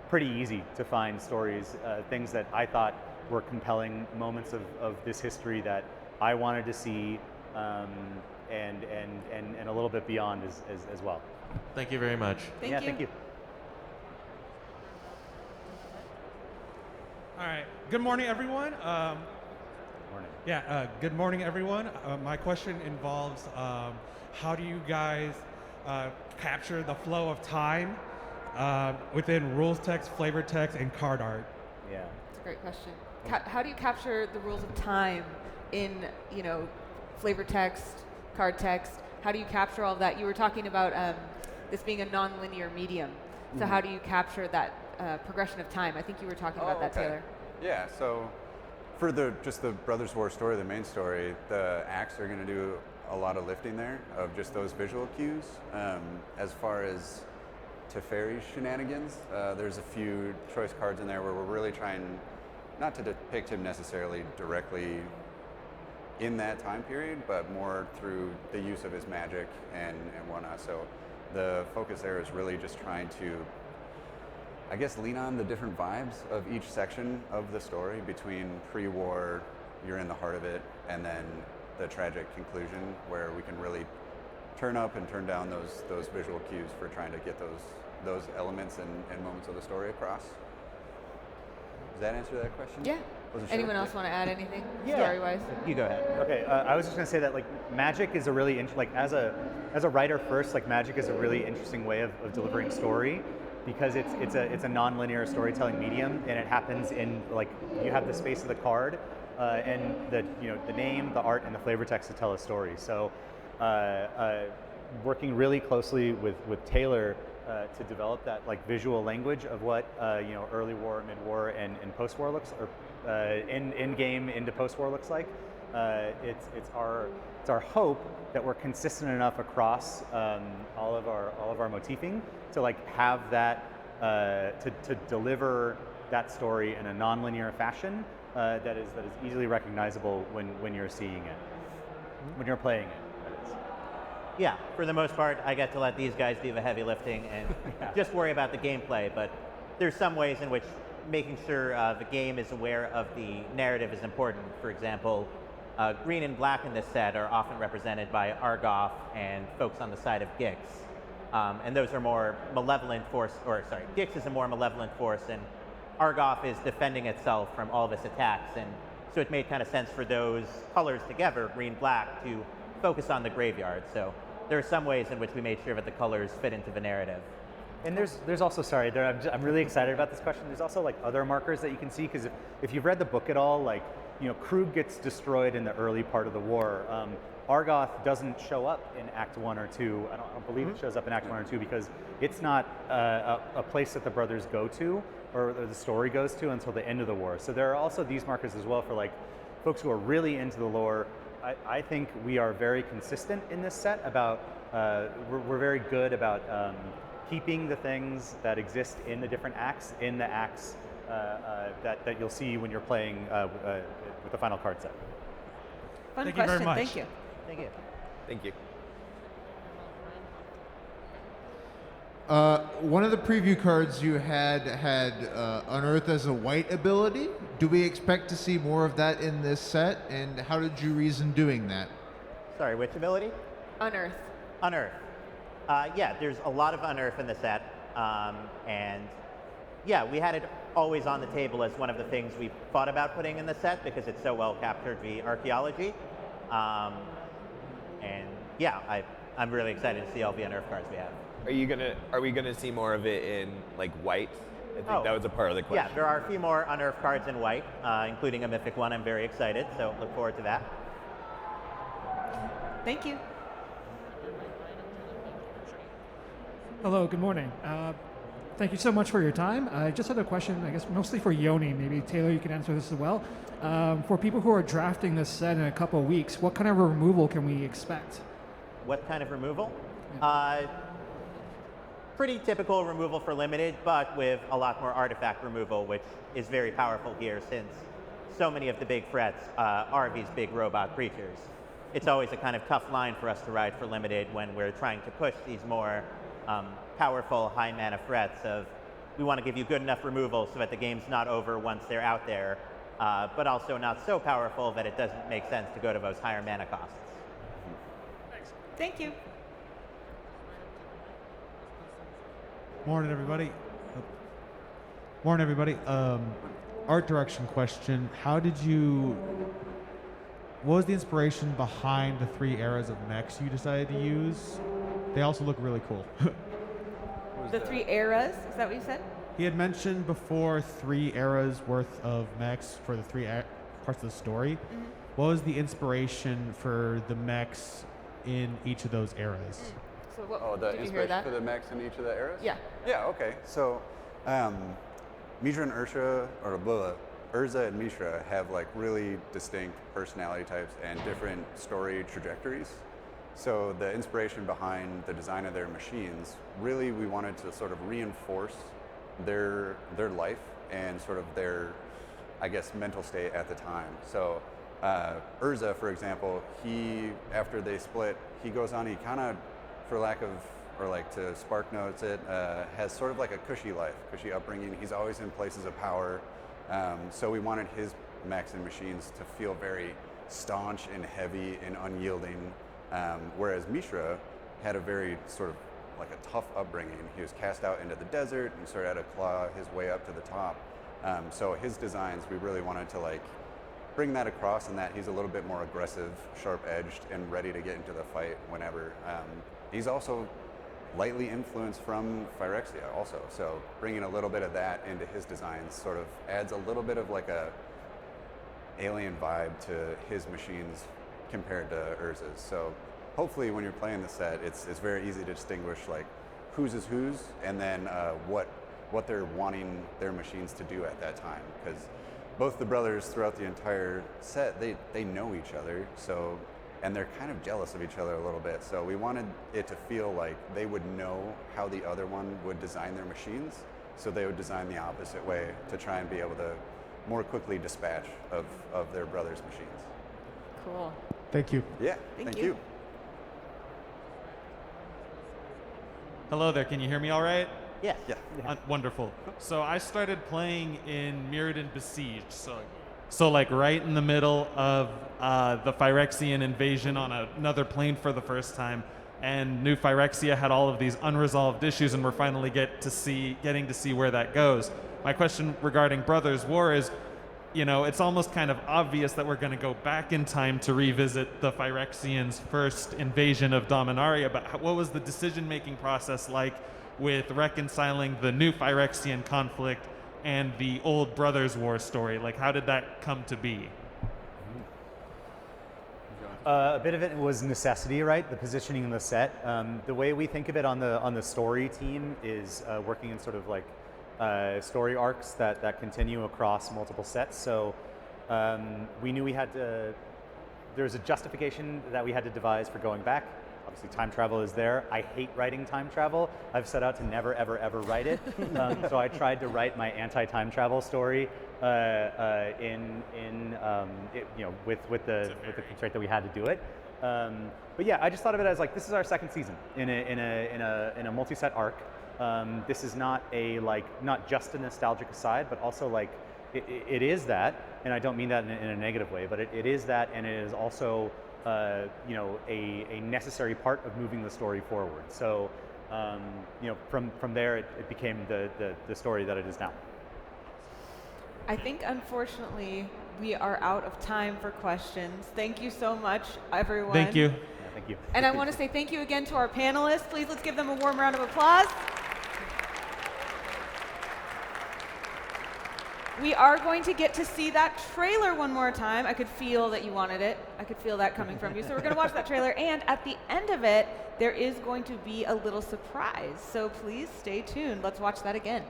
pretty easy to find stories, things that I thought were compelling moments of this history that I wanted to see, and a little bit beyond as well. Thank you very much. Thank you. All right. Good morning, everyone. Morning. Good morning, everyone. My question involves how do you guys capture the flow of time within rules text, flavor text, and card art? Yeah. That's a great question. how do you capture the rules of time in, you know, flavor text, card text? How do you capture all of that? You were talking about this being a non-linear medium. So how do you capture that progression of time? I think you were talking about that, Taylor. Yeah, so for just the Brothers War story, the main story, the acts are going to do a lot of lifting there of just those visual cues. As far as Teferi's shenanigans, there's a few choice cards in there where we're really trying not to depict him necessarily directly in that time period, but more through the use of his magic and whatnot. So the focus there is really just trying to, I guess, lean on the different vibes of each section of the story between pre-war, you're in the heart of it, and then the tragic conclusion where we can really turn up and turn down those visual cues for trying to get those elements and moments of the story across. Does that answer that question? Yeah. Anyone else want to add anything story-wise? You go ahead. Okay, I was just going to say that like magic is a really as a writer first, like magic is a really interesting way of delivering story, because it's a non-linear storytelling medium, and it happens in like you have the space of the card and the name, the art, and the flavor text to tell a story. So working really closely with Taylor to develop that like visual language of what early war, mid-war, and post-war looks, or in game into post-war looks like. It's our hope that we're consistent enough across all of our motifing to like have that to deliver that story in a non-linear fashion that is easily recognizable when you're seeing it, when you're playing it. Yeah, for the most part, I get to let these guys do the heavy lifting and just worry about the gameplay, but there's some ways in which making sure the game is aware of the narrative is important. For example, green and black in this set are often represented by Argoff and folks on the side of Gix. And those are more malevolent force, Gix is a more malevolent force, and Argoff is defending itself from all of its attacks. And so it made kind of sense for those colors together, green-black, to focus on the graveyard. So there are some ways in which we made sure that the colors fit into the narrative. And there's also, I'm really excited about this question. There's also like other markers that you can see, because if you've read the book at all, like, Krug gets destroyed in the early part of the war. Argoth doesn't show up in Act 1 or 2. I don't believe it shows up in Act 1 or 2 because it's not a place that the brothers go to or the story goes to until the end of the war. So there are also these markers as well for like folks who are really into the lore. I think we are very consistent in this set about, we're very good about keeping the things that exist in the different acts in the acts that you'll see when you're playing with the final card set. Fun Thank question. you very much. Thank you. Thank you. Thank you. One of the preview cards you had Unearth as a white ability. Do we expect to see more of that in this set? And how did you reason doing that? Sorry, which ability? Unearth. Unearth. Yeah, there's a lot of Unearth in the set. And yeah, we had it always on the table as one of the things we thought about putting in the set because it's so well captured via archaeology. And yeah, I'm really excited to see all the Unearth cards we have. Are we gonna see more of it in like white? I think that was a part of the question. Yeah, there are a few more Unearth cards in white, including a mythic one. I'm very excited, so look forward to that. Thank you. Hello, good morning. Thank you so much for your time. I just had a question, I guess mostly for Yoni. Maybe Taylor, you can answer this as well. For people who are drafting this set in a couple of weeks, what kind of removal can we expect? What kind of removal? Pretty typical removal for limited, but with a lot more artifact removal, which is very powerful here since so many of the big threats are these big robot creatures. It's always a kind of tough line for us to ride for limited when we're trying to push these more powerful, high mana threats of we want to give you good enough removal so that the game's not over once they're out there, but also not so powerful that it doesn't make sense to go to those higher mana costs. Thanks. Thank you. Morning, everybody. Morning, everybody. Art direction question. What was the inspiration behind the 3 eras of mechs you decided to use? They also look really cool. The 3 eras, is that what you said? he had mentioned before 3 eras worth of mechs for the 3 parts of the story. Mm-hmm. What was the inspiration for the mechs in each of those eras? So what, Oh, the did you hear inspiration that? for the mechs in each of the eras? Yeah. Yeah, okay. So, Mishra and Urza, or Urza and Mishra have like really distinct personality types and different story trajectories. So the inspiration behind the design of their machines, really we wanted to sort of reinforce their life and sort of their, I guess, mental state at the time. So Urza, for example, after they split, he goes on, he kind of, for lack of, or like to spark notes it, has sort of like a cushy life, cushy upbringing. He's always in places of power. So we wanted his mechs and machines to feel very staunch and heavy and unyielding, whereas Mishra had a very sort of like a tough upbringing. He was cast out into the desert and sort of had to claw his way up to the top. So his designs, we really wanted to like bring that across, in that he's a little bit more aggressive, sharp-edged, and ready to get into the fight whenever. He's also lightly influenced from Phyrexia also, so bringing a little bit of that into his designs sort of adds a little bit of like a alien vibe to his machines compared to Urza's. So hopefully when you're playing the set, it's very easy to distinguish like whose is whose, and then what they're wanting their machines to do at that time, because both the brothers throughout the entire set, they know each other, so, and they're kind of jealous of each other a little bit. So we wanted it to feel like they would know how the other one would design their machines, so they would design the opposite way to try and be able to more quickly dispatch of their brothers' machines. Cool. Thank you. Yeah, thank you. Hello there, can you hear me all right? Yeah. Wonderful. So I started playing in Mirrodin Besieged, so like right in the middle of the Phyrexian invasion on another plane for the first time, and New Phyrexia had all of these unresolved issues, and we're finally getting to see where that goes. My question regarding Brothers War is, you know, it's almost kind of obvious that we're going to go back in time to revisit the Phyrexians' first invasion of Dominaria, but what was the decision-making process like with reconciling the new Phyrexian conflict and the old Brothers War story? Like, how did that come to be? A bit of it was necessity, right? The positioning in the set. The way we think of it on the story team is working in sort of like story arcs that continue across multiple sets. So we knew we had to. There's a justification that we had to devise for going back. Obviously, time travel is there. I hate writing time travel. I've set out to never, ever, ever write it. So I tried to write my anti-time travel story with the constraint that we had to do it. But yeah, I just thought of it as like, this is our second season in a multi-set arc. This is not not just a nostalgic aside, but also like it is that, and I don't mean that in a negative way, but it is that, and it is also a necessary part of moving the story forward. So from there it became the story that it is now. I think unfortunately we are out of time for questions. Thank you so much, everyone. Thank you. Yeah, thank you. And I want to say thank you again to our panelists. Please let's give them a warm round of applause. We are going to get to see that trailer one more time. I could feel that you wanted it. I could feel that coming from you. So we're going to watch that trailer. And at the end of it, there is going to be a little surprise. So please stay tuned. Let's watch that again.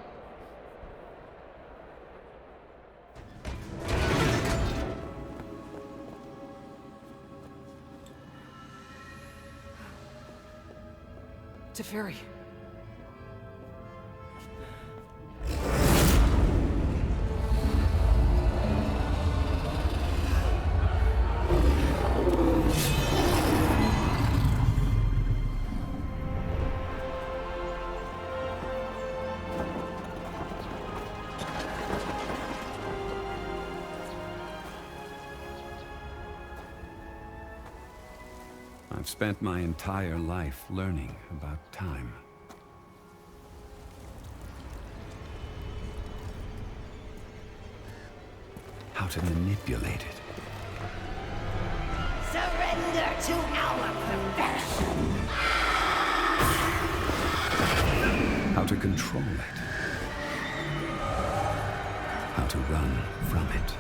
Teferi. I've spent my entire life learning about time. How to manipulate it. Surrender to our perfection. How to control it. to run from it.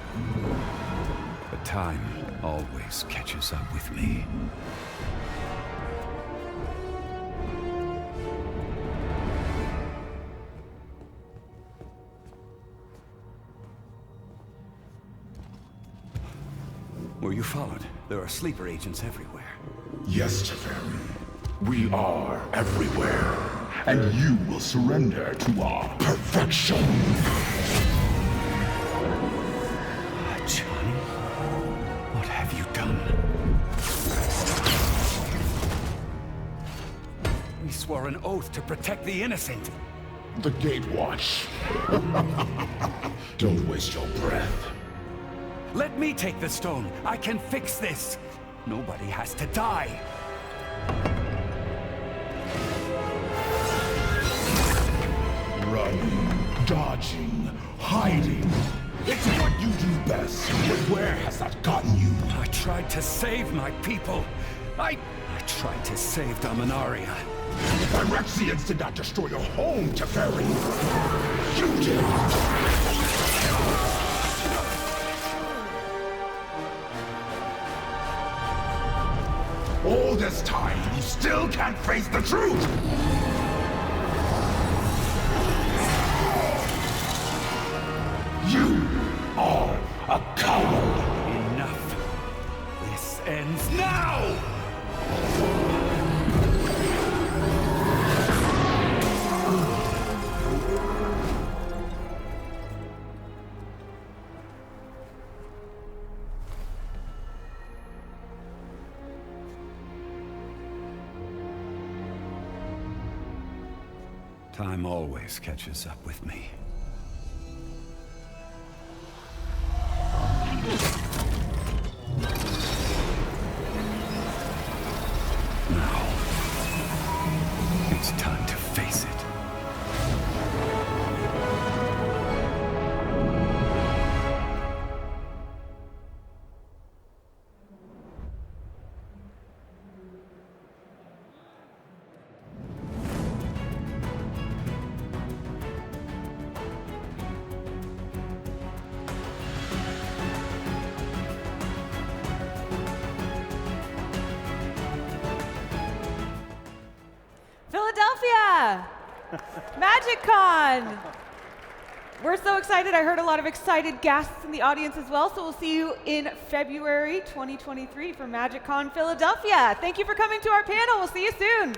But time always catches up with me. Were you followed? There are sleeper agents everywhere. Yes, Teferi. We are everywhere. And you will surrender to our perfection. Johnny? What have you done? We swore an oath to protect the innocent. The Gatewatch. Don't waste your breath. Let me take the stone. I can fix this. Nobody has to die. Running, dodging, hiding. It's what you do best. But where has that gotten you? I tried to save my people. I tried to save Dominaria. The Phyrexians did not destroy your home, Teferi. You did. All this time, you still can't face the truth! You are a coward! Enough. This ends now! Time always catches up with me. Now, it's time to face it. Philadelphia! MagicCon! We're so excited. I heard a lot of excited guests in the audience as well, so we'll see you in February 2023 for MagicCon Philadelphia. Thank you for coming to our panel. We'll see you soon.